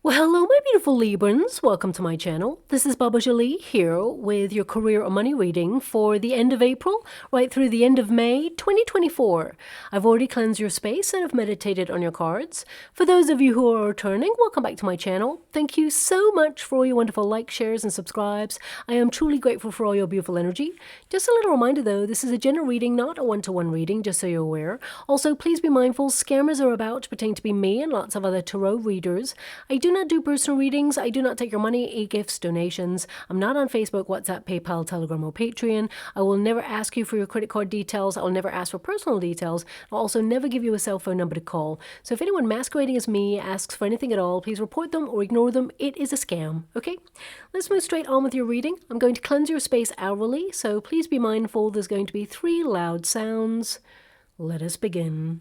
Well, hello, my beautiful Librans. Welcome to my channel. This is Baba Jolie here with your career or money reading for the end of April, right through the end of May 2024. I've already cleansed your space and have meditated on your cards. For those of you who are returning, welcome back to my channel. Thank you so much for all your wonderful likes, shares, and subscribes. I am truly grateful for all your beautiful energy. Just a little reminder though, this is a general reading, not a one-to-one reading, just so you're aware. Also, please be mindful, scammers are about to pretend to be me and lots of other tarot readers. I do not do personal readings. I do not take your money, e-gifts, donations. I'm not on Facebook, WhatsApp, PayPal, Telegram, or Patreon. I will never ask you for your credit card details. I will never ask for personal details. I'll also never give you a cell phone number to call. So if anyone masquerading as me asks for anything at all, please report them or ignore them. It is a scam, okay? Let's move straight on with your reading. I'm going to cleanse your space hourly, so please be mindful there's going to be 3 loud sounds. Let us begin.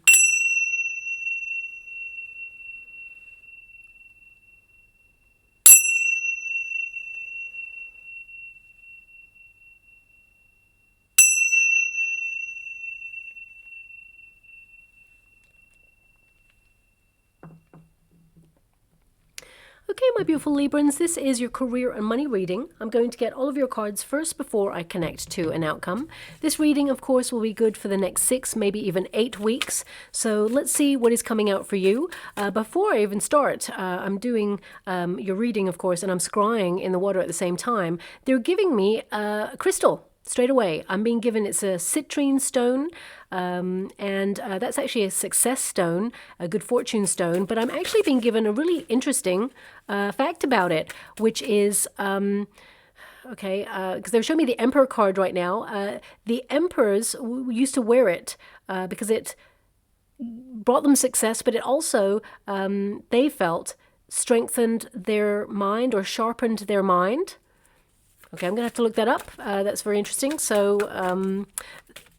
Okay, my beautiful Librans, this is your career and money reading. I'm going to get all of your cards first before I connect to an outcome. This reading, of course, will be good for the next 6, maybe even 8 weeks. So let's see what is coming out for you. Before I even start, I'm doing your reading, of course, and I'm scrying in the water at the same time. They're giving me a crystal. Straight away, I'm being given, it's a citrine stone, and that's actually a success stone, a good fortune stone, but I'm actually being given a really interesting fact about it, which is, because they're showing me the Emperor card right now. The emperors used to wear it because it brought them success, but it also, they felt, strengthened their mind or sharpened their mind. Okay, I'm going to have to look that up. That's very interesting. So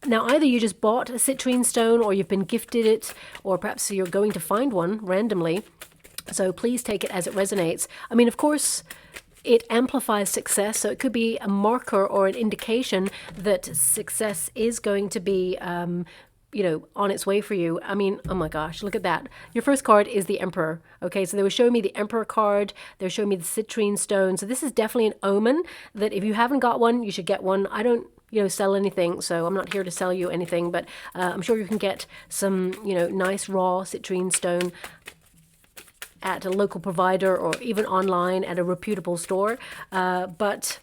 now either you just bought a citrine stone or you've been gifted it, or perhaps you're going to find one randomly. So please take it as it resonates. I mean, of course, it amplifies success. So it could be a marker or an indication that success is going to be on its way for you. I mean, oh my gosh, look at that. Your first card is the Emperor. Okay, so they were showing me the Emperor card. They're showing me the citrine stone. So this is definitely an omen that if you haven't got one, you should get one. I don't, sell anything, so I'm not here to sell you anything, but I'm sure you can get some, nice raw citrine stone at a local provider or even online at a reputable store. But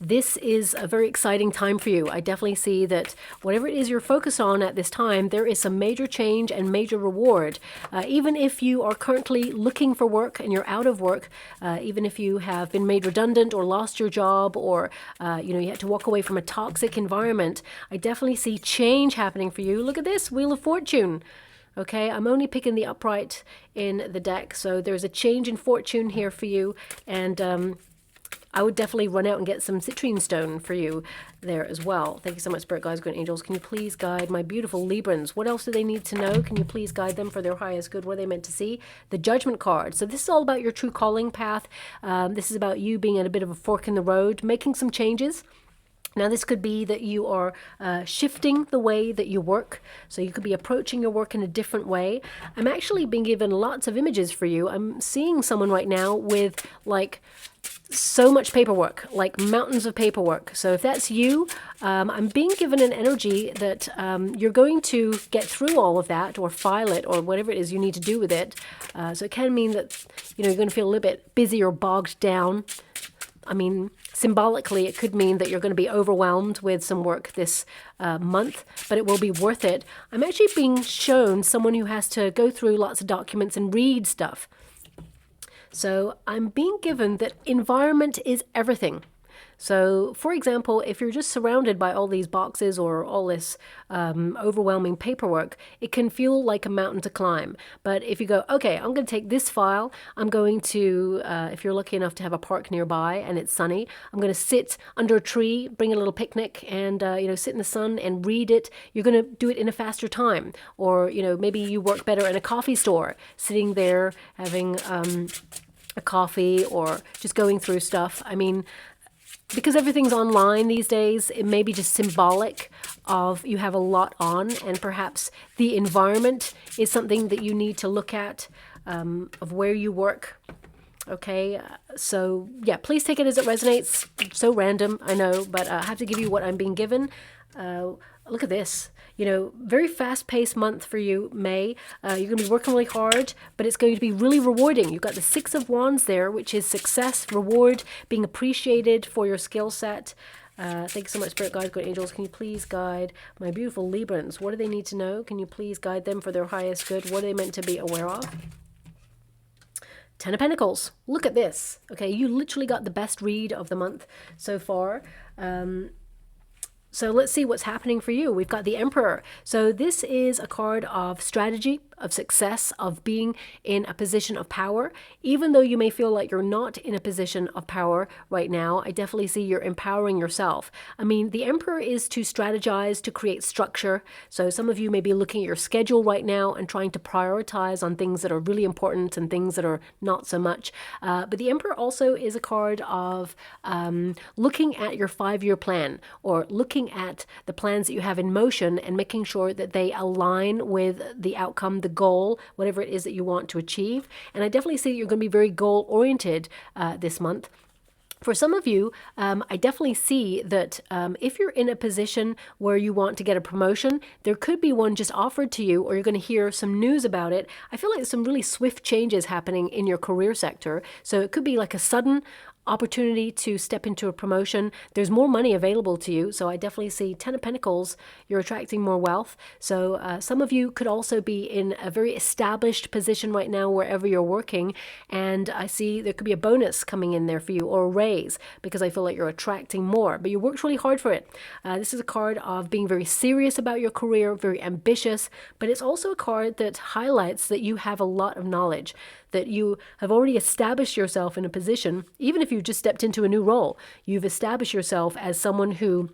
this is a very exciting time for you. I definitely see that whatever it is you're focused on at this time, there is some major change and major reward. Even if you are currently looking for work and you're out of work, even if you have been made redundant or lost your job, or you had to walk away from a toxic environment, I definitely see change happening for you. Look at this, Wheel of Fortune. Okay, I'm only picking the upright in the deck, so there's a change in fortune here for you, and I would definitely run out and get some citrine stone for you there as well. Thank you so much, Spirit Guides, Good Angels. Can you please guide my beautiful Librans? What else do they need to know? Can you please guide them for their highest good? What are they meant to see? The Judgment card. So this is all about your true calling path. This is about you being at a bit of a fork in the road, making some changes. Now, this could be that you are shifting the way that you work. So you could be approaching your work in a different way. I'm actually being given lots of images for you. I'm seeing someone right now with so much paperwork, like mountains of paperwork. So if that's you, I'm being given an energy that you're going to get through all of that, or file it, or whatever it is you need to do with it. So it can mean that you're going to feel a little bit busy or bogged down. I mean, symbolically, it could mean that you're going to be overwhelmed with some work this month, but it will be worth it. I'm actually being shown someone who has to go through lots of documents and read stuff. So I'm being given that environment is everything. So, for example, if you're just surrounded by all these boxes or all this overwhelming paperwork, it can feel like a mountain to climb. But if you go, okay, I'm going to take this file, I'm going to, if you're lucky enough to have a park nearby and it's sunny, I'm going to sit under a tree, bring a little picnic, and sit in the sun and read it. You're going to do it in a faster time. Or, maybe you work better in a coffee store, sitting there having a coffee or just going through stuff. I mean, because everything's online these days, it may be just symbolic of you have a lot on, and perhaps the environment is something that you need to look at of where you work. Okay, so yeah, please take it as it resonates. So random, I know, but I have to give you what I'm being given. Look at this. You know, very fast-paced month for you, May. You're going to be working really hard, but it's going to be really rewarding. You've got the Six of Wands there, which is success, reward, being appreciated for your skill set. Thank you so much, Spirit Guides, good angels. Can you please guide my beautiful Librans? What do they need to know? Can you please guide them for their highest good? What are they meant to be aware of? Ten of Pentacles. Look at this. Okay, you literally got the best read of the month so far. So let's see what's happening for you. We've got the Emperor. So this is a card of strategy, of success, of being in a position of power. Even though you may feel like you're not in a position of power right now, I definitely see you're empowering yourself. I mean, the Emperor is to strategize, to create structure. So some of you may be looking at your schedule right now and trying to prioritize on things that are really important and things that are not so much. But the Emperor also is a card of looking at your 5-year plan, or looking at the plans that you have in motion and making sure that they align with the outcome, the goal, whatever it is that you want to achieve. And I definitely see that you're going to be very goal oriented this month. For some of you, I definitely see that if you're in a position where you want to get a promotion, there could be one just offered to you, or you're going to hear some news about it. I feel like there's some really swift changes happening in your career sector. So it could be like a sudden opportunity to step into a promotion. There's more money available to you. So I definitely see Ten of Pentacles, you're attracting more wealth. So some of you could also be in a very established position right now wherever you're working. And I see there could be a bonus coming in there for you, or a raise, because I feel like you're attracting more. But you worked really hard for it. This is a card of being very serious about your career, very ambitious. But it's also a card that highlights that you have a lot of knowledge, that you have already established yourself in a position. Even if you've just stepped into a new role, you've established yourself as someone who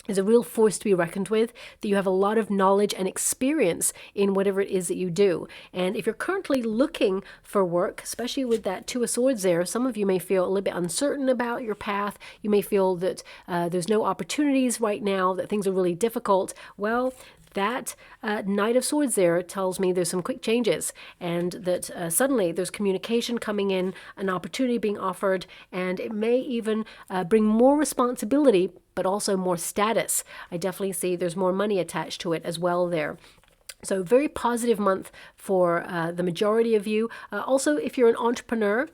is a real force to be reckoned with, that you have a lot of knowledge and experience in whatever it is that you do. And if you're currently looking for work, especially with that Two of Swords there, some of you may feel a little bit uncertain about your path. You may feel that there's no opportunities right now, that things are really difficult. Well, that Knight of Swords there tells me there's some quick changes, and that suddenly there's communication coming in, an opportunity being offered, and it may even bring more responsibility, but also more status. I definitely see there's more money attached to it as well there. So very positive month for the majority of you. Also, if you're an entrepreneur,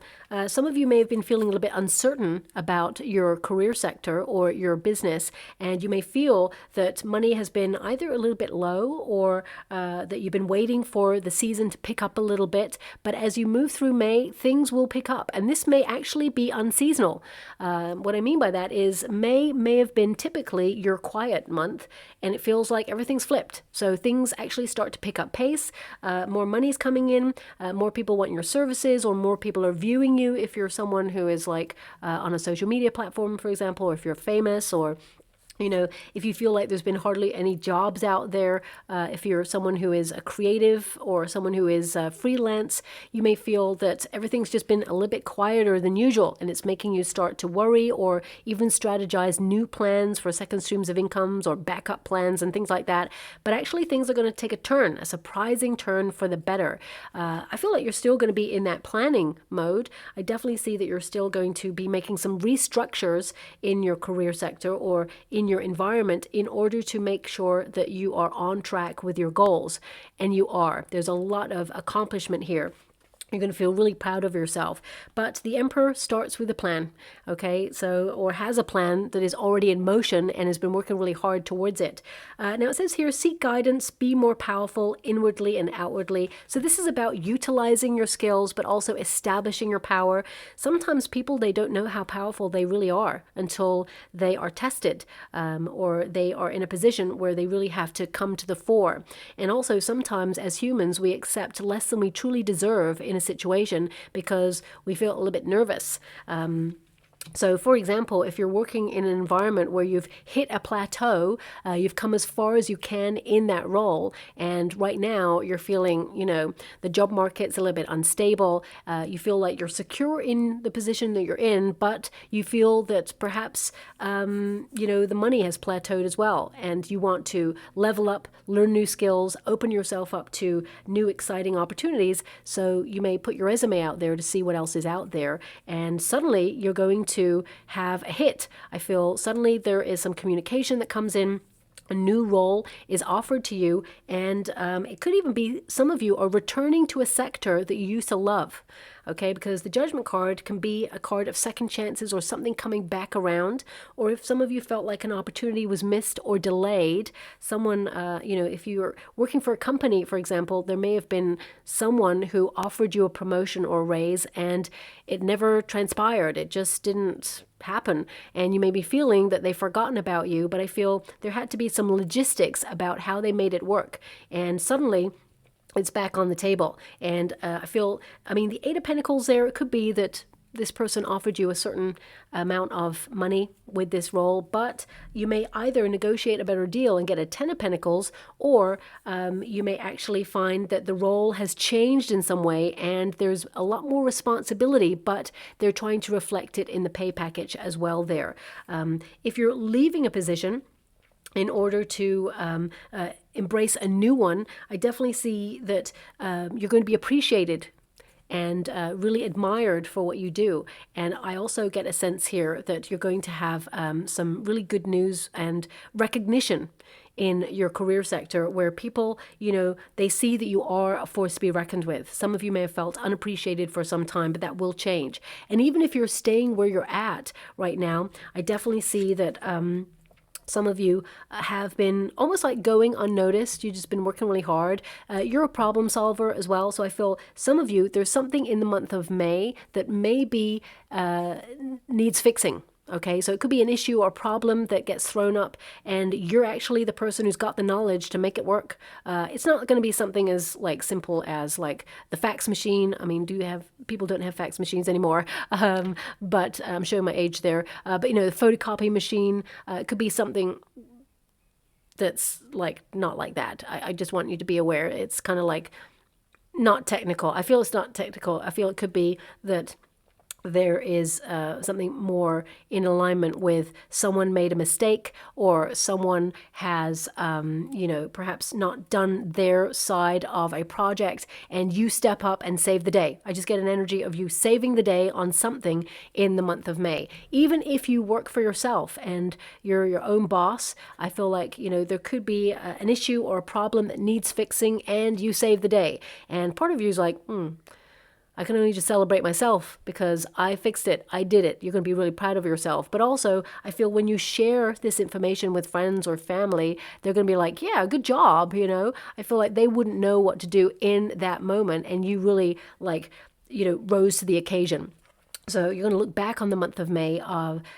some of you may have been feeling a little bit uncertain about your career sector or your business, and you may feel that money has been either a little bit low, or that you've been waiting for the season to pick up a little bit. But as you move through May, things will pick up, and this may actually be unseasonal. What I mean by that is May have been typically your quiet month, and it feels like everything's flipped. So things actually start to pick up pace. More money's coming in, more people want your services, or more people are viewing you if you're someone who is like on a social media platform, for example, or if you're famous, or you know, if you feel like there's been hardly any jobs out there, if you're someone who is a creative or someone who is freelance, you may feel that everything's just been a little bit quieter than usual, and it's making you start to worry, or even strategize new plans for second streams of incomes or backup plans and things like that. But actually things are going to take a turn, a surprising turn for the better. I feel like you're still going to be in that planning mode. I definitely see that you're still going to be making some restructures in your career sector or in your environment in order to make sure that you are on track with your goals. And you are. There's a lot of accomplishment here. You're going to feel really proud of yourself. But the Emperor starts with a plan, okay? So, or has a plan that is already in motion and has been working really hard towards it. Now it says here, seek guidance, be more powerful inwardly and outwardly. So this is about utilizing your skills, but also establishing your power. Sometimes people, they don't know how powerful they really are until they are tested, or they are in a position where they really have to come to the fore. And also sometimes as humans, we accept less than we truly deserve in a situation because we feel a little bit nervous. So, for example, if you're working in an environment where you've hit a plateau, you've come as far as you can in that role, and right now you're feeling, the job market's a little bit unstable. You feel like you're secure in the position that you're in, but you feel that perhaps, the money has plateaued as well, and you want to level up, learn new skills, open yourself up to new exciting opportunities. So you may put your resume out there to see what else is out there, and suddenly you're going to have a hit. I feel suddenly there is some communication that comes in. A new role is offered to you, and it could even be some of you are returning to a sector that you used to love, okay? Because the Judgment card can be a card of second chances or something coming back around, or if some of you felt like an opportunity was missed or delayed, someone, if you're working for a company, for example, there may have been someone who offered you a promotion or a raise, and it never transpired. It just didn't happen, and you may be feeling that they've forgotten about you, but I feel there had to be some logistics about how they made it work, and suddenly it's back on the table. And the Eight of Pentacles there, it could be that this person offered you a certain amount of money with this role, but you may either negotiate a better deal and get a Ten of Pentacles, or you may actually find that the role has changed in some way and there's a lot more responsibility, but they're trying to reflect it in the pay package as well there. If you're leaving a position in order to embrace a new one, I definitely see that you're going to be appreciated and really admired for what you do. And I also get a sense here that you're going to have some really good news and recognition in your career sector, where people, they see that you are a force to be reckoned with. Some of you may have felt unappreciated for some time, but that will change. And even if you're staying where you're at right now, I definitely see that some of you have been almost like going unnoticed. You've just been working really hard. You're a problem solver as well. So I feel some of you, there's something in the month of May that maybe needs fixing. Okay, so it could be an issue or problem that gets thrown up, and you're actually the person who's got the knowledge to make it work. It's not going to be something as simple as the fax machine. I mean, people don't have fax machines anymore, but I'm showing my age there. But the photocopy machine, it could be something that's not like that. I just want you to be aware. It's kind of not technical. I feel it's not technical. I feel it could be that there is something more in alignment with someone made a mistake, or someone has, perhaps not done their side of a project, and you step up and save the day. I just get an energy of you saving the day on something in the month of May. Even if you work for yourself and you're your own boss, I feel like, there could be an issue or a problem that needs fixing, and you save the day. And part of you is I can only just celebrate myself because I fixed it. I did it. You're going to be really proud of yourself. But also, I feel when you share this information with friends or family, they're going to be like, yeah, good job, I feel like they wouldn't know what to do in that moment, and you really rose to the occasion. So you're going to look back on the month of May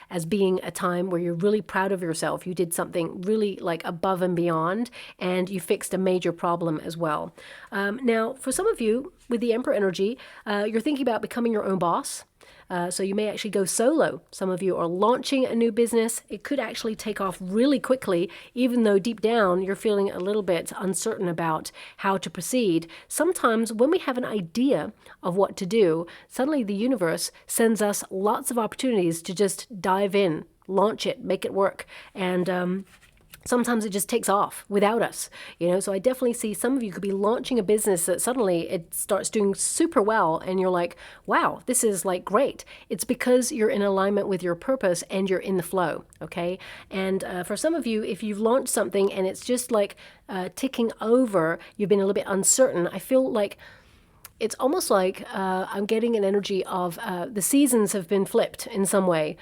as being a time where you're really proud of yourself. You did something really above and beyond, and you fixed a major problem as well. Now, for some of you with the Emperor energy, you're thinking about becoming your own boss. So you may actually go solo. Some of you are launching a new business. It could actually take off really quickly, even though deep down you're feeling a little bit uncertain about how to proceed. Sometimes when we have an idea of what to do, suddenly the universe sends us lots of opportunities to just dive in, launch it, make it work. And sometimes it just takes off without us, so I definitely see some of you could be launching a business that suddenly it starts doing super well, and you're like, wow, this is great. It's because you're in alignment with your purpose and you're in the flow, okay? And for some of you, if you've launched something and it's just ticking over, you've been a little bit uncertain, I feel like it's almost I'm getting an energy of the seasons have been flipped in some way.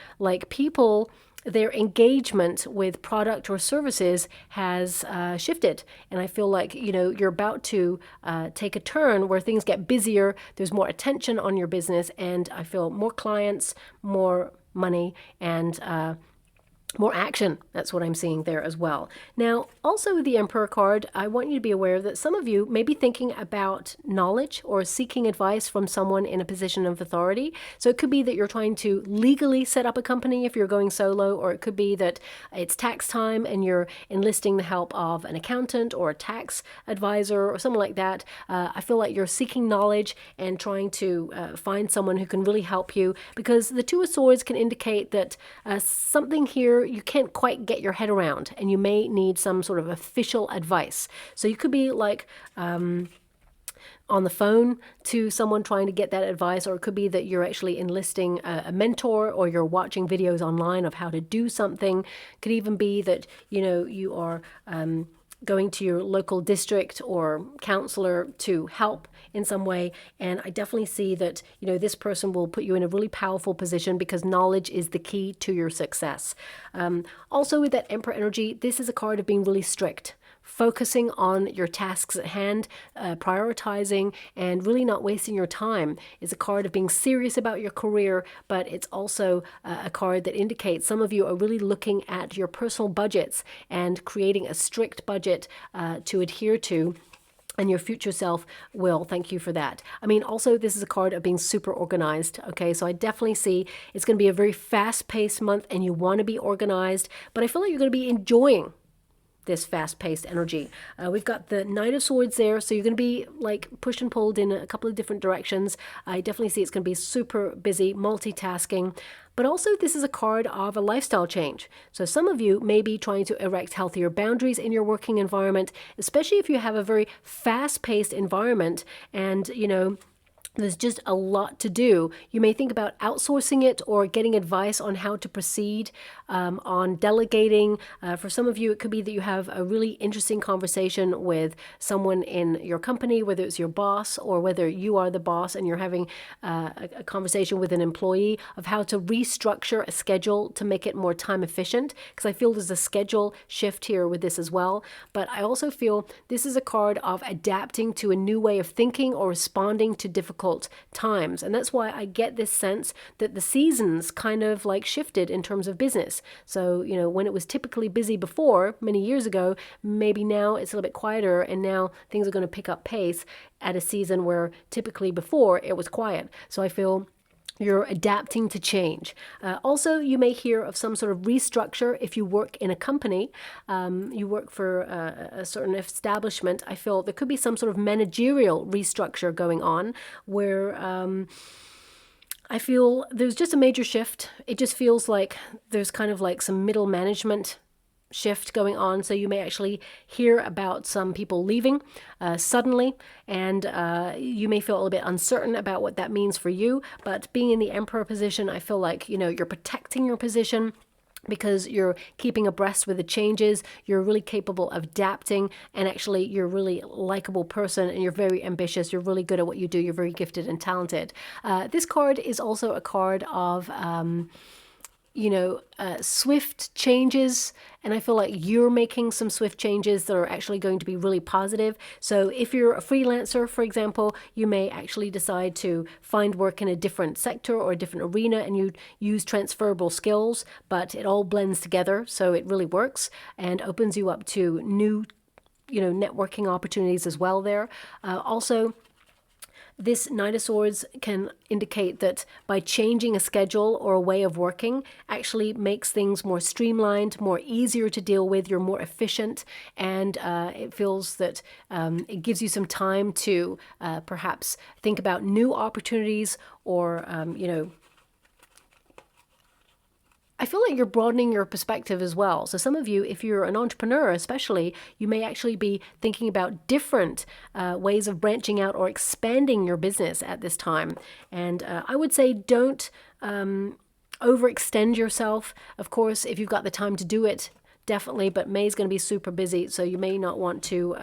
People, their engagement with product or services has shifted. And I feel like, you're about to take a turn where things get busier. There's more attention on your business, and I feel more clients, more money, and more action. That's what I'm seeing there as well. Now, also with the Emperor card, I want you to be aware that some of you may be thinking about knowledge or seeking advice from someone in a position of authority. So it could be that you're trying to legally set up a company if you're going solo, or it could be that it's tax time and you're enlisting the help of an accountant or a tax advisor or something like that. I feel like you're seeking knowledge and trying to find someone who can really help you, because the Two of Swords can indicate that something here you can't quite get your head around, and you may need some sort of official advice. So you could be like on the phone to someone trying to get that advice, or it could be that you're actually enlisting a mentor, or you're watching videos online of how to do something. Could even be that, you know, you are going to your local district or counselor to help in some way. And I definitely see that, you know, this person will put you in a really powerful position, because knowledge is the key to your success. Also with that Emperor energy, this is a card of being really strict, focusing on your tasks at hand, prioritizing, and really not wasting your time. Is a card of being serious about your career, but it's also a card that indicates some of you are really looking at your personal budgets and creating a strict budget to adhere to. And your future self will thank you for that. I mean, also, this is a card of being super organized. Okay, so I definitely see it's going to be a very fast-paced month, and you want to be organized, but I feel like you're going to be enjoying this fast-paced energy. We've got the Knight of Swords there, so you're going to be like pushed and pulled in a couple of different directions. I definitely see it's going to be super busy, multitasking. But also, this is a card of a lifestyle change. So some of you may be trying to erect healthier boundaries in your working environment, especially if you have a very fast-paced environment and, you know, there's just a lot to do. You may think about outsourcing it or getting advice on how to proceed, on delegating. For some of you, it could be that you have a really interesting conversation with someone in your company, whether it's your boss or whether you are the boss and you're having a conversation with an employee of how to restructure a schedule to make it more time efficient. Because I feel there's a schedule shift here with this as well. But I also feel this is a card of adapting to a new way of thinking or responding to difficult times. And that's why I get this sense that the seasons kind of like shifted in terms of business. So, you know, when it was typically busy before, many years ago, maybe now it's a little bit quieter, and now things are going to pick up pace at a season where typically before it was quiet. So I feel you're adapting to change. Also, you may hear of some sort of restructure if you work in a company, you work for a certain establishment. I feel there could be some sort of managerial restructure going on where I feel there's just a major shift. It just feels like there's kind of like some middle management shift going on. So you may actually hear about some people leaving suddenly, and you may feel a little bit uncertain about what that means for you. But being in the Emperor position, I feel like, you know, you're protecting your position because you're keeping abreast with the changes. You're really capable of adapting, and actually you're a really likable person, and you're very ambitious. You're really good at what you do. You're very gifted and talented. This card is also a card of swift changes, and I feel like you're making some swift changes that are actually going to be really positive. So if you're a freelancer, for example, you may actually decide to find work in a different sector or a different arena, and you use transferable skills, but it all blends together, so it really works and opens you up to new, networking opportunities as well there. Also, this Knight of Swords can indicate that by changing a schedule or a way of working actually makes things more streamlined, more easier to deal with. You're more efficient, and it feels that it gives you some time to perhaps think about new opportunities or, I feel like you're broadening your perspective as well. So some of you, if you're an entrepreneur especially, you may actually be thinking about different ways of branching out or expanding your business at this time. And I would say don't overextend yourself. Of course, if you've got the time to do it, definitely, but May's going to be super busy, so you may not want to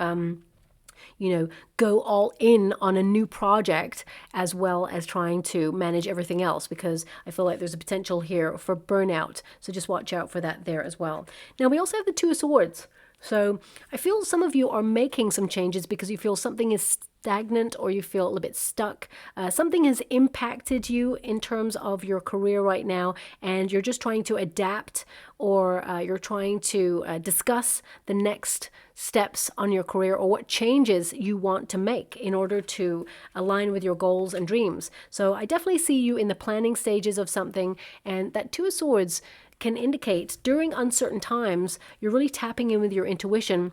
go all in on a new project as well as trying to manage everything else, because I feel like there's a potential here for burnout. So just watch out for that there as well. Now, we also have the Two of Swords. So I feel some of you are making some changes because you feel something is stagnant or you feel a little bit stuck. Something has impacted you in terms of your career right now, and you're just trying to adapt, or you're trying to discuss the next steps on your career or what changes you want to make in order to align with your goals and dreams. So I definitely see you in the planning stages of something, and that Two of Swords can indicate during uncertain times, you're really tapping in with your intuition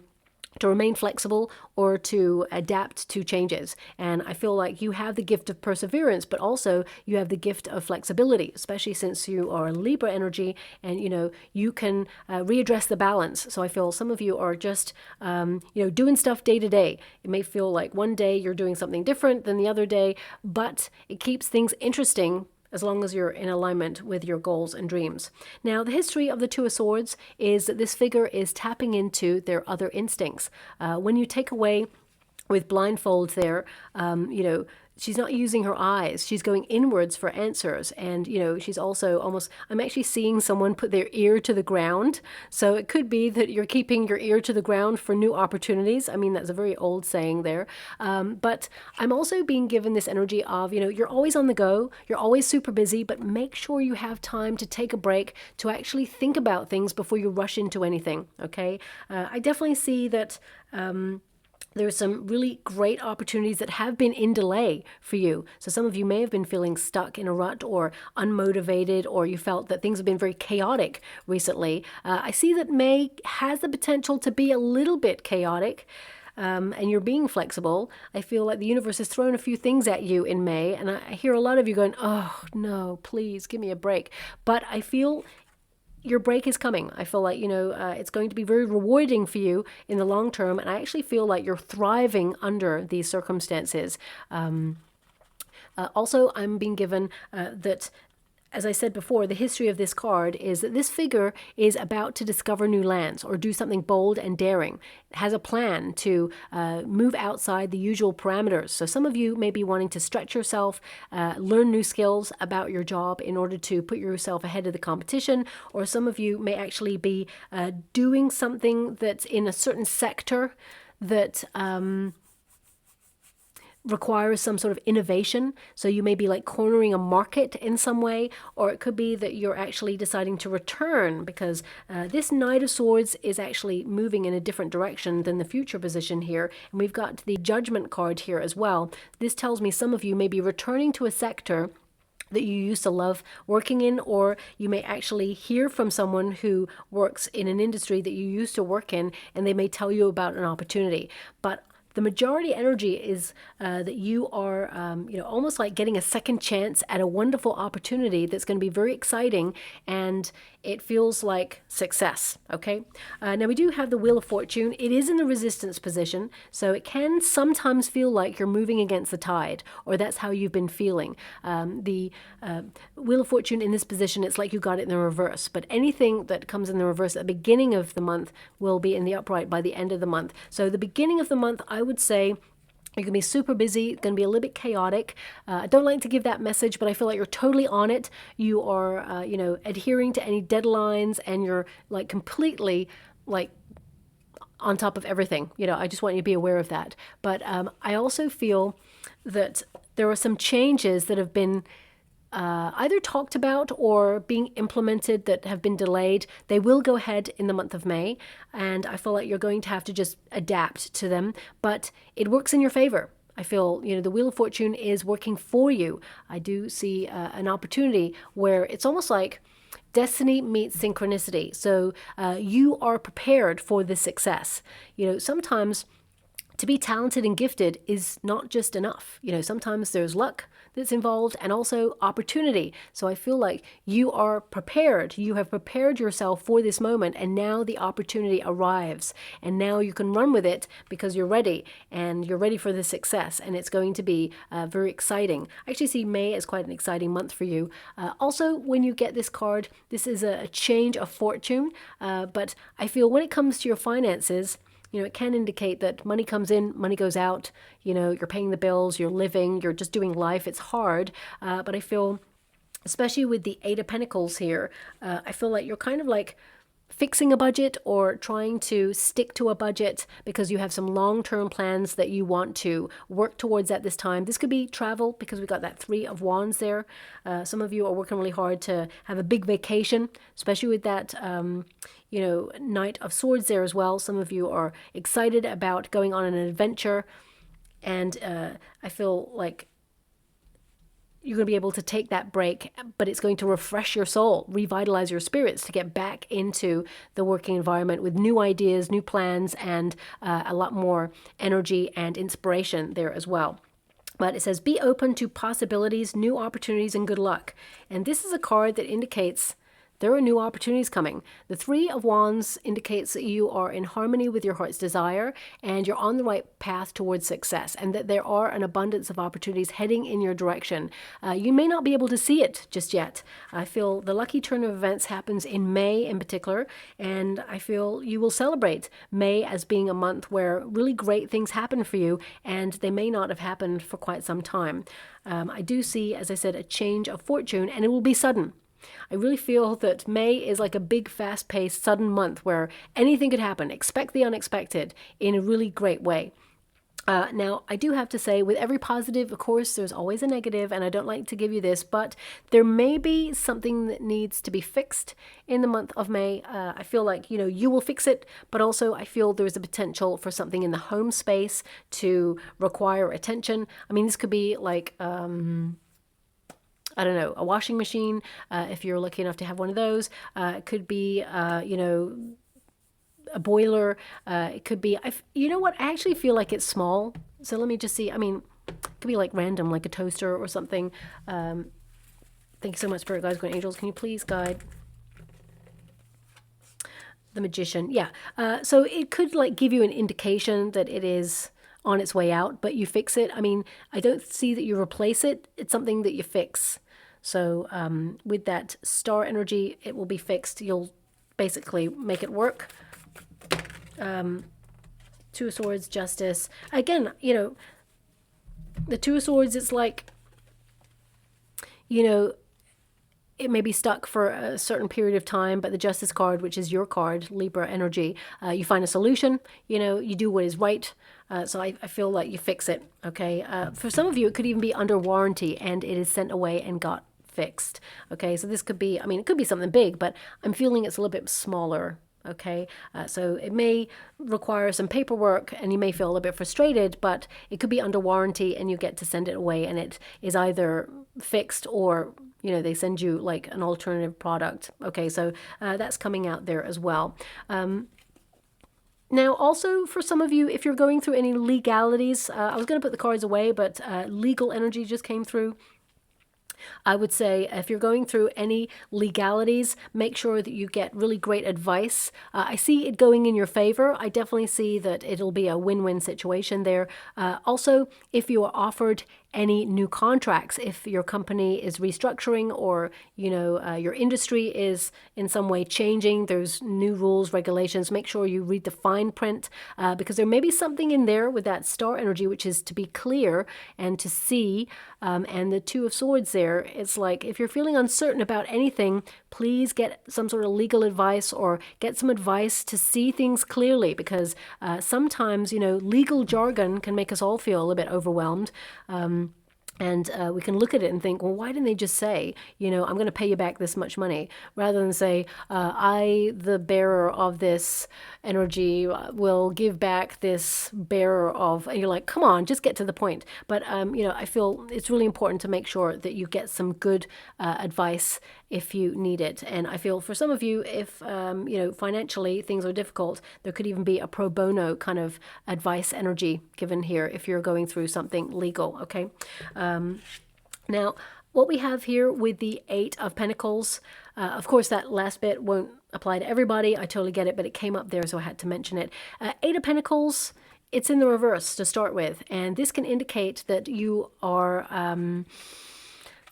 to remain flexible or to adapt to changes. And I feel like you have the gift of perseverance, but also you have the gift of flexibility, especially since you are a Libra energy, and you can readdress the balance. So I feel some of you are just doing stuff day to day. It may feel like one day you're doing something different than the other day, but it keeps things interesting as long as you're in alignment with your goals and dreams. Now, the history of the Two of Swords is that this figure is tapping into their other instincts. When you take away with blindfold there, she's not using her eyes. She's going inwards for answers. And, she's also almost, I'm actually seeing someone put their ear to the ground. So it could be that you're keeping your ear to the ground for new opportunities. I mean, that's a very old saying there. But I'm also being given this energy of, you're always on the go. You're always super busy, but make sure you have time to take a break to actually think about things before you rush into anything. Okay. I definitely see that, there's some really great opportunities that have been in delay for you. So some of you may have been feeling stuck in a rut or unmotivated, or you felt that things have been very chaotic recently. I see that May has the potential to be a little bit chaotic. And you're being flexible. I feel like the universe has thrown a few things at you in May, and I hear a lot of you going, oh no, please give me a break. But I feel your break is coming. I feel like, it's going to be very rewarding for you in the long term. And I actually feel like you're thriving under these circumstances. Also, I'm being given that, as I said before, the history of this card is that this figure is about to discover new lands or do something bold and daring. It has a plan to move outside the usual parameters. So some of you may be wanting to stretch yourself, learn new skills about your job in order to put yourself ahead of the competition, or some of you may actually be doing something that's in a certain sector that requires some sort of innovation. So you may be like cornering a market in some way, or it could be that you're actually deciding to return because this Knight of Swords is actually moving in a different direction than the future position here. And we've got the Judgment card here as well. This tells me some of you may be returning to a sector that you used to love working in, or you may actually hear from someone who works in an industry that you used to work in, and they may tell you about an opportunity. But the majority energy is that you are, almost like getting a second chance at a wonderful opportunity that's going to be very exciting, and it feels like success, okay? Now, we do have the Wheel of Fortune. It is in the resistance position, so it can sometimes feel like you're moving against the tide, or that's how you've been feeling. The Wheel of Fortune in this position, it's like you got it in the reverse, but anything that comes in the reverse at the beginning of the month will be in the upright by the end of the month. So the beginning of the month, I would say you're going to be super busy, going to be a little bit chaotic. I don't like to give that message, but I feel like you're totally on it. You are, adhering to any deadlines, and you're like completely like on top of everything. I just want you to be aware of that. But I also feel that there are some changes that have been either talked about or being implemented that have been delayed. They will go ahead in the month of May, and I feel like you're going to have to just adapt to them, but it works in your favor. I feel, the Wheel of Fortune is working for you. I do see an opportunity where it's almost like destiny meets synchronicity. So you are prepared for this success. Sometimes to be talented and gifted is not just enough. Sometimes there's luck that's involved and also opportunity. So I feel like you are prepared. You have prepared yourself for this moment, and now the opportunity arrives, and now you can run with it because you're ready, and you're ready for the success, and it's going to be very exciting. I actually see May as quite an exciting month for you. Also, when you get this card, this is a change of fortune, but I feel when it comes to your finances, it can indicate that money comes in, money goes out, you're paying the bills, you're living, you're just doing life. It's hard, but I feel, especially with the Eight of Pentacles here, I feel like you're kind of like fixing a budget or trying to stick to a budget because you have some long-term plans that you want to work towards at this time. This could be travel because we got that Three of Wands there. Some of you are working really hard to have a big vacation, especially with that, Knight of Swords there as well. Some of you are excited about going on an adventure, and I feel like you're going to be able to take that break, but it's going to refresh your soul, revitalize your spirits to get back into the working environment with new ideas, new plans, and a lot more energy and inspiration there as well. But it says, be open to possibilities, new opportunities, and good luck. And this is a card that indicates there are new opportunities coming. The Three of Wands indicates that you are in harmony with your heart's desire and you're on the right path towards success, and that there are an abundance of opportunities heading in your direction. You may not be able to see it just yet. I feel the lucky turn of events happens in May in particular, and I feel you will celebrate May as being a month where really great things happen for you, and they may not have happened for quite some time. I do see, as I said, a change of fortune, and it will be sudden. I really feel that May is like a big, fast-paced, sudden month where anything could happen. Expect the unexpected in a really great way. Now, I do have to say, with every positive, of course, there's always a negative, and I don't like to give you this, but there may be something that needs to be fixed in the month of May. I feel like, you will fix it, but also I feel there's a potential for something in the home space to require attention. I mean, this could be like I don't know, a washing machine, if you're lucky enough to have one of those. It could be, a boiler. It could be, you know what, I actually feel like it's small. So let me just see. I mean, it could be like random, like a toaster or something. Thank you so much, Spirit Guides, Guardian Angels. Can you please guide the Magician? Yeah. So it could like give you an indication that it is on its way out, but you fix it. I mean, I don't see that you replace it. It's something that you fix. So with that star energy, it will be fixed. You'll basically make it work. Two of Swords, Justice. Again, the Two of Swords, it's like, it may be stuck for a certain period of time, but the Justice card, which is your card, Libra energy, you find a solution, you do what is right. So I feel like you fix it, okay? For some of you, it could even be under warranty and it is sent away and got fixed, okay? So this could be, it could be something big, but I'm feeling it's a little bit smaller, okay? So it may require some paperwork and you may feel a little bit frustrated, but it could be under warranty and you get to send it away and it is either fixed or they send you like an alternative product. Okay, so that's coming out there as well. Now, also for some of you, if you're going through any legalities, I was going to put the cards away, but legal energy just came through. I would say if you're going through any legalities, make sure that you get really great advice. I see it going in your favor. I definitely see that it'll be a win-win situation there. Also, if you are offered any new contracts, if your company is restructuring or your industry is in some way changing, there's new rules, regulations, make sure you read the fine print, because there may be something in there with that star energy which is to be clear and to see. And the Two of Swords there, it's like if you're feeling uncertain about anything, please get some sort of legal advice or get some advice to see things clearly, because sometimes legal jargon can make us all feel a little bit overwhelmed. And we can look at it and think, well, why didn't they just say, I'm going to pay you back this much money, rather than say, I, the bearer of this energy, will give back this bearer of, and you're like, come on, just get to the point. But, I feel it's really important to make sure that you get some good advice if you need it. And I feel for some of you, if, financially things are difficult, there could even be a pro bono kind of advice energy given here if you're going through something legal, okay? Now, what we have here with the Eight of Pentacles, of course, that last bit won't apply to everybody. I totally get it, but it came up there, so I had to mention it. Eight of Pentacles, it's in the reverse to start with, and this can indicate that you are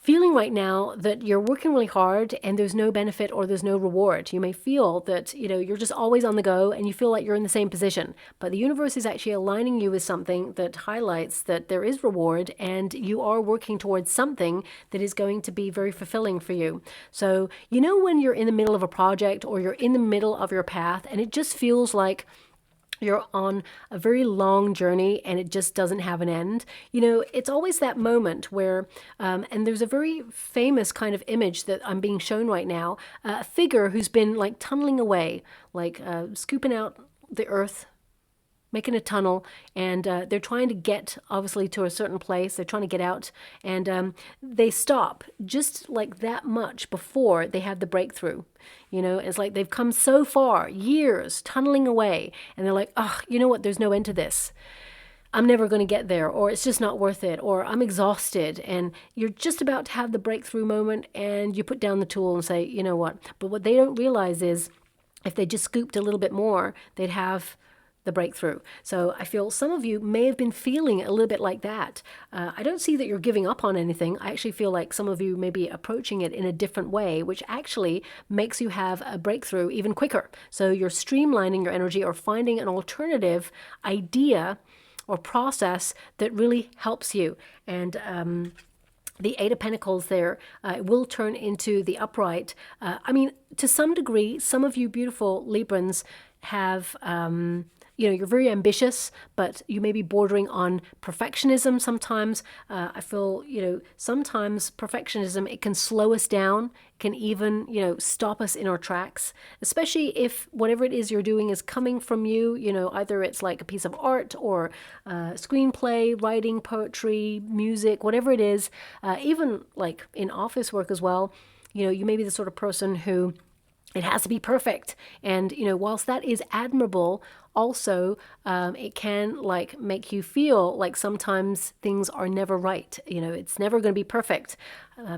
feeling right now that you're working really hard and there's no benefit or there's no reward. You may feel that, you're just always on the go and you feel like you're in the same position. But the universe is actually aligning you with something that highlights that there is reward and you are working towards something that is going to be very fulfilling for you. So, when you're in the middle of a project or you're in the middle of your path and it just feels like you're on a very long journey and it just doesn't have an end. It's always that moment where, and there's a very famous kind of image that I'm being shown right now, a figure who's been like tunneling away, like scooping out the earth, making a tunnel, and they're trying to get obviously to a certain place. They're trying to get out, and they stop just like that much before they have the breakthrough. It's like they've come so far, years tunneling away, and they're like, oh, you know what, there's no end to this. I'm never going to get there, or it's just not worth it, or I'm exhausted, and you're just about to have the breakthrough moment, and you put down the tool and say, you know what. But what they don't realize is if they just scooped a little bit more, they'd have the breakthrough. So I feel some of you may have been feeling a little bit like that. I don't see that you're giving up on anything. I actually feel like some of you may be approaching it in a different way, which actually makes you have a breakthrough even quicker. So you're streamlining your energy or finding an alternative idea or process that really helps you. And the Eight of Pentacles there will turn into the upright. To some degree, some of you beautiful Librans have you're very ambitious, but you may be bordering on perfectionism sometimes. I feel, sometimes perfectionism, it can slow us down, can even, stop us in our tracks, especially if whatever it is you're doing is coming from you, either it's like a piece of art or screenplay, writing, poetry, music, whatever it is, even like in office work as well. You may be the sort of person who it has to be perfect. And, whilst that is admirable, also, it can make you feel like sometimes things are never right. It's never going to be perfect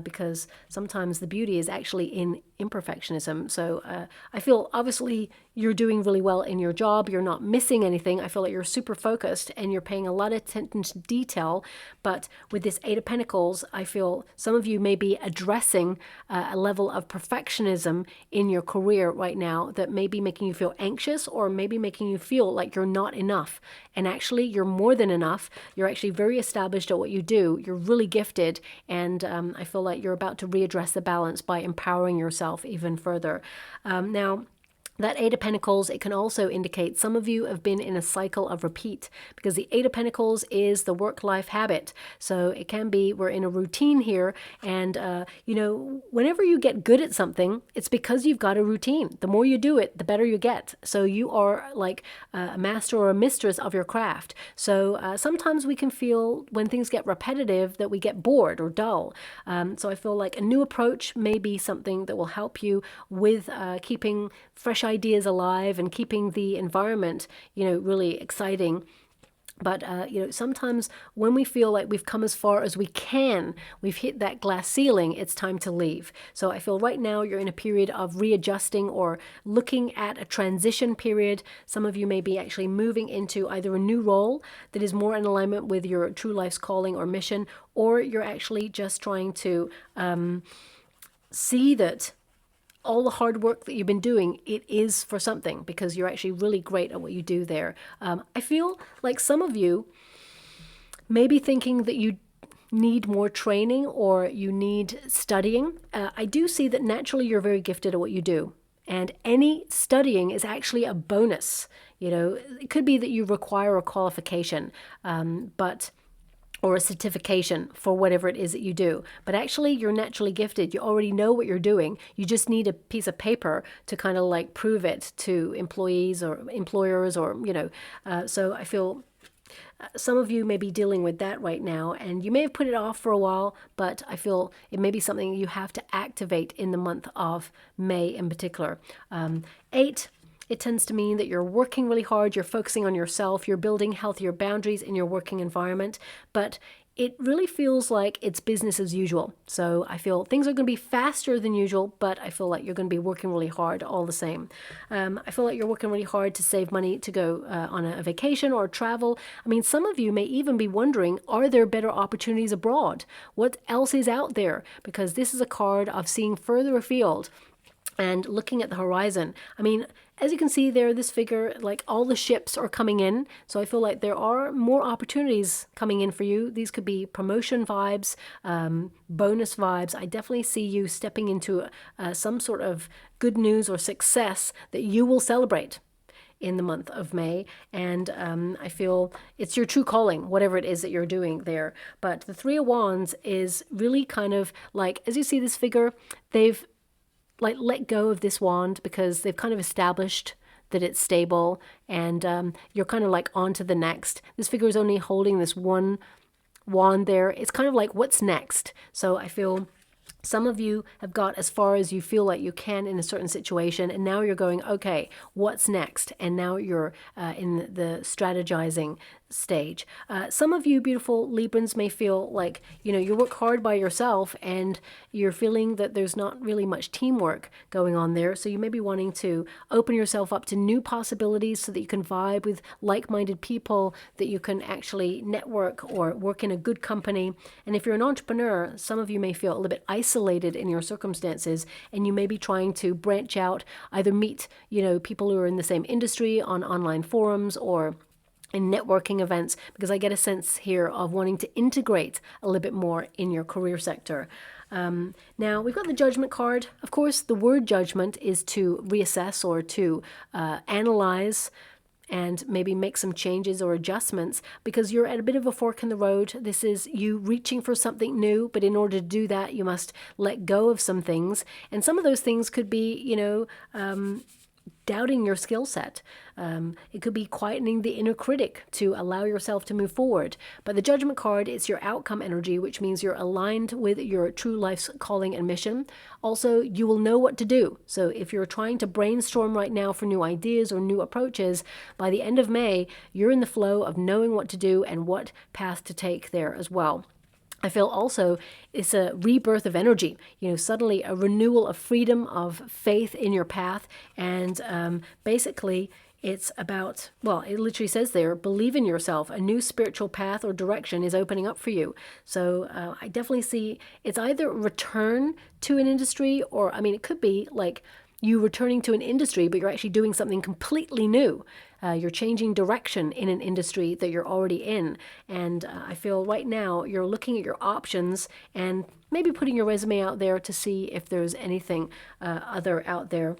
because sometimes the beauty is actually in imperfectionism. So I feel obviously you're doing really well in your job. You're not missing anything. I feel like you're super focused and you're paying a lot of attention to detail. But with this Eight of Pentacles, I feel some of you may be addressing a level of perfectionism in your career right now that may be making you feel anxious or maybe making you feel like you're not enough. And actually, you're more than enough. You're actually very established at what you do. You're really gifted. And I feel like you're about to readdress the balance by empowering yourself even further. Now, that Eight of Pentacles, it can also indicate some of you have been in a cycle of repeat because the Eight of Pentacles is the work-life habit. So it can be we're in a routine here. And, whenever you get good at something, it's because you've got a routine. The more you do it, the better you get. So you are like a master or a mistress of your craft. So sometimes we can feel when things get repetitive that we get bored or dull. So I feel like a new approach may be something that will help you with keeping fresh ideas alive and keeping the environment, really exciting. But, sometimes when we feel like we've come as far as we can, we've hit that glass ceiling, it's time to leave. So I feel right now you're in a period of readjusting or looking at a transition period. Some of you may be actually moving into either a new role that is more in alignment with your true life's calling or mission, or you're actually just trying to see that all the hard work that you've been doing, it is for something because you're actually really great at what you do there. I feel like some of you may be thinking that you need more training or you need studying. I do see that naturally you're very gifted at what you do. And any studying is actually a bonus. It could be that you require a qualification, or a certification for whatever it is that you do. But actually, you're naturally gifted. You already know what you're doing. You just need a piece of paper to kind of prove it to employees or employers or, so I feel some of you may be dealing with that right now, and you may have put it off for a while, but I feel it may be something you have to activate in the month of May in particular. 8, it tends to mean that you're working really hard, you're focusing on yourself, you're building healthier boundaries in your working environment. But it really feels like it's business as usual. So I feel things are going to be faster than usual, but I feel like you're going to be working really hard all the same. I feel like you're working really hard to save money to go on a vacation or travel. I mean, some of you may even be wondering, are there better opportunities abroad? What else is out there? Because this is a card of seeing further afield and looking at the horizon. I mean, as you can see there, this figure, like all the ships are coming in. So I feel like there are more opportunities coming in for you. These could be promotion vibes, bonus vibes. I definitely see you stepping into some sort of good news or success that you will celebrate in the month of May. And I feel it's your true calling, whatever it is that you're doing there. But the Three of Wands is really kind of like, as you see this figure, they've like let go of this wand because they've kind of established that it's stable, and you're kind of like on to the next. This figure is only holding this one wand there. It's kind of like, what's next? So I feel some of you have got as far as you feel like you can in a certain situation, and now you're going, okay, what's next? And now you're in the strategizing stage. Some of you beautiful Librans may feel like, you work hard by yourself and you're feeling that there's not really much teamwork going on there. So you may be wanting to open yourself up to new possibilities so that you can vibe with like-minded people, that you can actually network or work in a good company. And if you're an entrepreneur, some of you may feel a little bit isolated in your circumstances, and you may be trying to branch out, either meet, people who are in the same industry on online forums or in networking events, because I get a sense here of wanting to integrate a little bit more in your career sector. Now, we've got the Judgment card. Of course, the word judgment is to reassess or to analyze and maybe make some changes or adjustments, because you're at a bit of a fork in the road. This is you reaching for something new, but in order to do that, you must let go of some things. And some of those things could be, doubting your skill set. It could be quietening the inner critic to allow yourself to move forward. But the Judgment card is your outcome energy, which means you're aligned with your true life's calling and mission. Also, you will know what to do. So if you're trying to brainstorm right now for new ideas or new approaches, by the end of May, you're in the flow of knowing what to do and what path to take there as well. I feel also it's a rebirth of energy, suddenly a renewal of freedom, of faith in your path. And basically, it's about, well, it literally says there, believe in yourself. A new spiritual path or direction is opening up for you. So I definitely see it's either return to an industry, or, it could be like you returning to an industry, but you're actually doing something completely new. You're changing direction in an industry that you're already in. And I feel right now you're looking at your options and maybe putting your resume out there to see if there's anything other out there.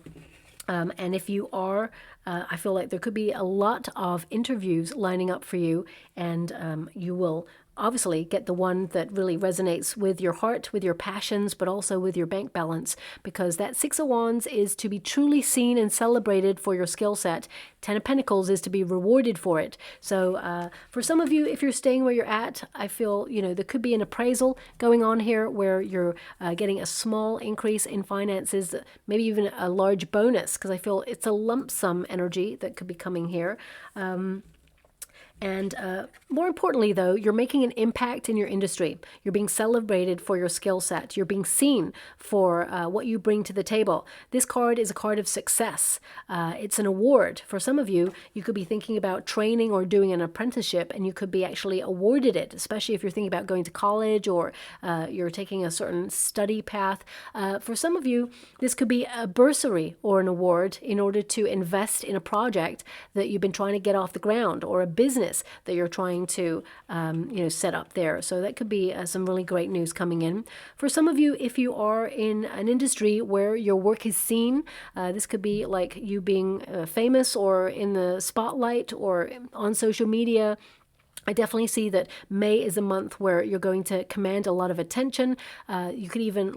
And if you are, I feel like there could be a lot of interviews lining up for you, and you will obviously get the one that really resonates with your heart, with your passions, but also with your bank balance, because that Six of Wands is to be truly seen and celebrated for your skill set. Ten of Pentacles is to be rewarded for it. So for some of you, if you're staying where you're at, I feel, there could be an appraisal going on here where you're getting a small increase in finances, maybe even a large bonus, because I feel it's a lump sum energy that could be coming here. And more importantly, though, you're making an impact in your industry. You're being celebrated for your skill set. You're being seen for what you bring to the table. This card is a card of success. It's an award. For some of you, you could be thinking about training or doing an apprenticeship, and you could be actually awarded it, especially if you're thinking about going to college or you're taking a certain study path. For some of you, this could be a bursary or an award in order to invest in a project that you've been trying to get off the ground, or a business that you're trying to set up there. So that could be some really great news coming in. For some of you, if you are in an industry where your work is seen, this could be like you being famous or in the spotlight or on social media. I definitely see that May is a month where you're going to command a lot of attention. You could even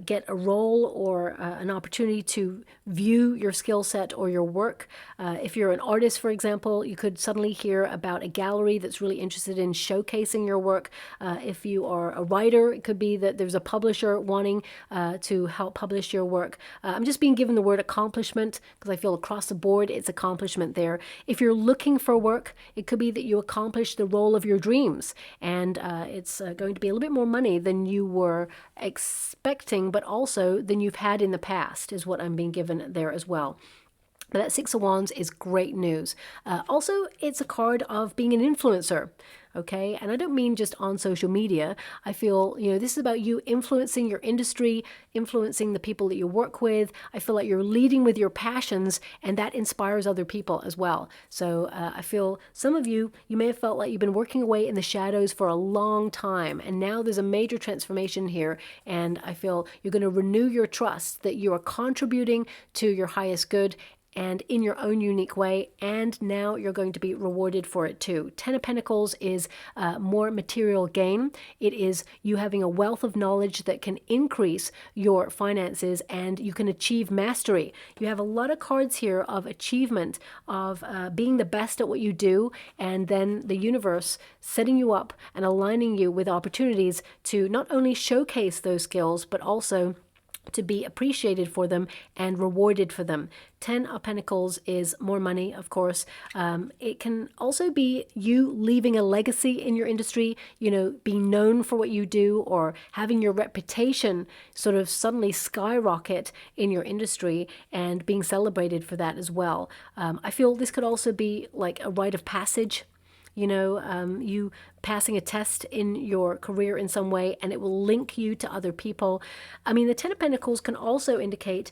get a role or an opportunity to view your skill set or your work. If you're an artist, for example, you could suddenly hear about a gallery that's really interested in showcasing your work. If you are a writer, it could be that there's a publisher wanting to help publish your work. I'm just being given the word accomplishment because I feel across the board it's accomplishment there. If you're looking for work, it could be that you accomplish accomplish the role of your dreams. And it's going to be a little bit more money than you were expecting, but also than you've had in the past, is what I'm being given there as well. But that Six of Wands is great news. Also, it's a card of being an influencer. Okay, and I don't mean just on social media. I feel, this is about you influencing your industry, influencing the people that you work with. I feel like you're leading with your passions, and that inspires other people as well. So I feel some of you may have felt like you've been working away in the shadows for a long time, and now there's a major transformation here, and I feel you're going to renew your trust that you are contributing to your highest good and in your own unique way, and now you're going to be rewarded for it too. Ten of Pentacles is more material gain. It is you having a wealth of knowledge that can increase your finances, and you can achieve mastery. You have a lot of cards here of achievement, of being the best at what you do, and then the universe setting you up and aligning you with opportunities to not only showcase those skills, but also to be appreciated for them and rewarded for them. Ten of Pentacles is more money, of course. It can also be you leaving a legacy in your industry, being known for what you do, or having your reputation sort of suddenly skyrocket in your industry and being celebrated for that as well. I feel this could also be like a rite of passage. You passing a test in your career in some way, and it will link you to other people. I mean, the Ten of Pentacles can also indicate,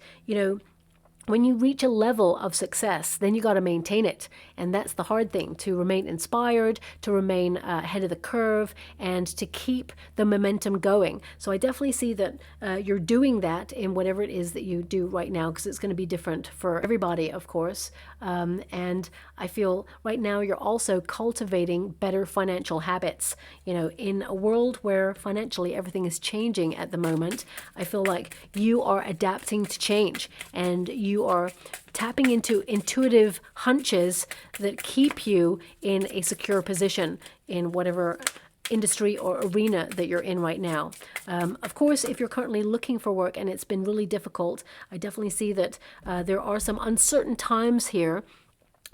when you reach a level of success, then you got to maintain it. And that's the hard thing, to remain inspired, to remain ahead of the curve, and to keep the momentum going. So I definitely see that you're doing that in whatever it is that you do right now, because it's going to be different for everybody, of course. And I feel right now you're also cultivating better financial habits. In a world where financially everything is changing at the moment, I feel like you are adapting to change, and you are tapping into intuitive hunches that keep you in a secure position in whatever industry or arena that you're in right now. Of course, if you're currently looking for work and it's been really difficult, I definitely see that there are some uncertain times here,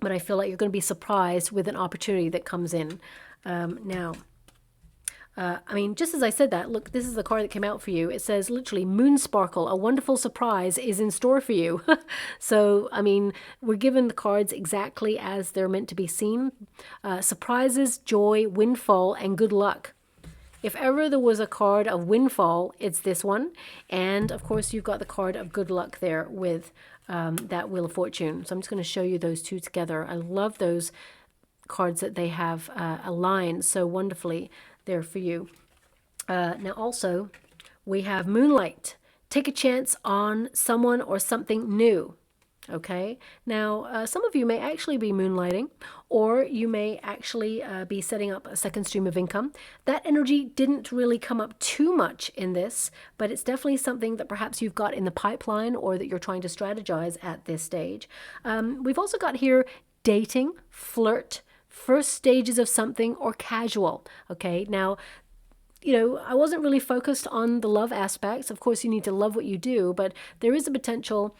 but I feel like you're going to be surprised with an opportunity that comes in. Just as I said that, look, this is the card that came out for you. It says literally, moon sparkle, a wonderful surprise is in store for you. So, we're given the cards exactly as they're meant to be seen. Surprises, joy, windfall, and good luck. If ever there was a card of windfall, it's this one. And of course, you've got the card of good luck there with that Wheel of Fortune. So I'm just going to show you those two together. I love those cards that they have aligned so wonderfully there for you. Now also, we have Moonlight. Take a chance on someone or something new. Okay, now some of you may actually be moonlighting, or you may actually be setting up a second stream of income. That energy didn't really come up too much in this, but it's definitely something that perhaps you've got in the pipeline, or that you're trying to strategize at this stage. We've also got here dating, flirt, first stages of something, or casual. Okay, now, I wasn't really focused on the love aspects. Of course, you need to love what you do, but there is a potential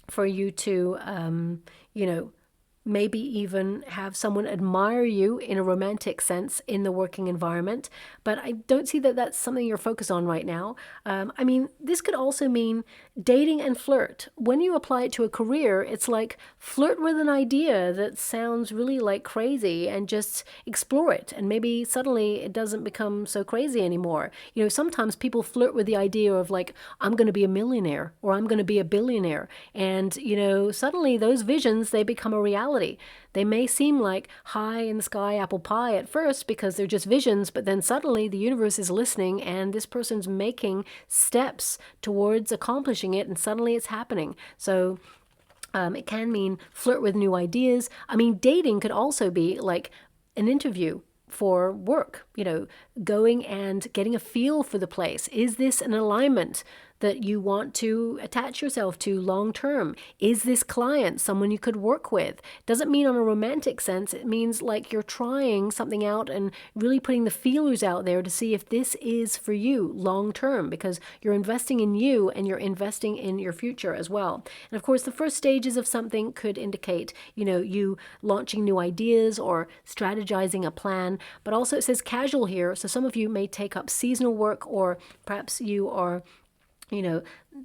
for you to, maybe even have someone admire you in a romantic sense in the working environment. But I don't see that that's something you're focused on right now. This could also mean dating and flirt. When you apply it to a career, it's like flirt with an idea that sounds really like crazy and just explore it. And maybe suddenly it doesn't become so crazy anymore. Sometimes people flirt with the idea of like, I'm going to be a millionaire, or I'm going to be a billionaire. And, suddenly those visions, they become a reality. They may seem like high in the sky apple pie at first because they're just visions, but then suddenly the universe is listening and this person's making steps towards accomplishing it, and suddenly it's happening. So it can mean flirt with new ideas. Dating could also be like an interview for work, going and getting a feel for the place. Is this an alignment that you want to attach yourself to long term? Is this client someone you could work with? Doesn't mean on a romantic sense. It means like you're trying something out and really putting the feelers out there to see if this is for you long term, because you're investing in you and you're investing in your future as well. And of course, the first stages of something could indicate, you launching new ideas or strategizing a plan. But also it says casual here. So some of you may take up seasonal work, or perhaps you are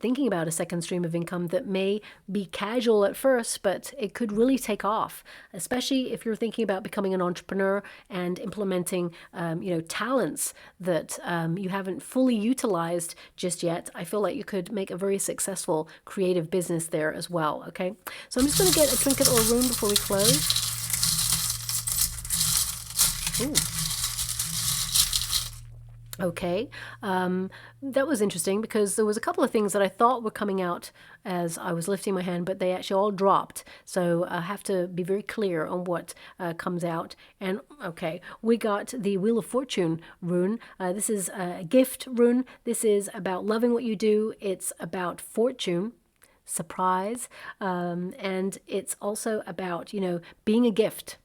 thinking about a second stream of income that may be casual at first, but it could really take off, especially if you're thinking about becoming an entrepreneur and implementing, talents that you haven't fully utilized just yet. I feel like you could make a very successful creative business there as well, okay? So I'm just going to get a trinket or a rune before we close. Ooh. Okay, that was interesting because there was a couple of things that I thought were coming out as I was lifting my hand, but they actually all dropped. So I have to be very clear on what comes out. And okay, we got the Wheel of Fortune rune. This is a gift rune. This is about loving what you do. It's about fortune, surprise, and it's also about, being a gift.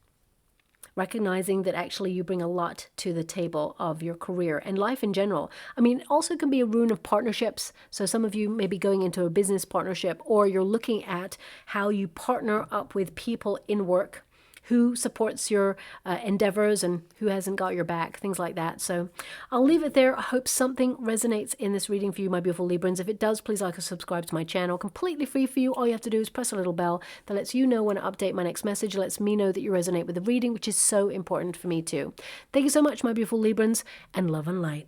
Recognizing that actually you bring a lot to the table of your career and life in general. I mean, it also can be a rune of partnerships. So some of you may be going into a business partnership, or you're looking at how you partner up with people in work, who supports your endeavors and who hasn't got your back, things like that. So I'll leave it there. I hope something resonates in this reading for you, my beautiful Librans. If it does, please like and subscribe to my channel. Completely free for you. All you have to do is press a little bell that lets you know when I update my next message. It lets me know that you resonate with the reading, which is so important for me too. Thank you so much, my beautiful Librans, and love and light.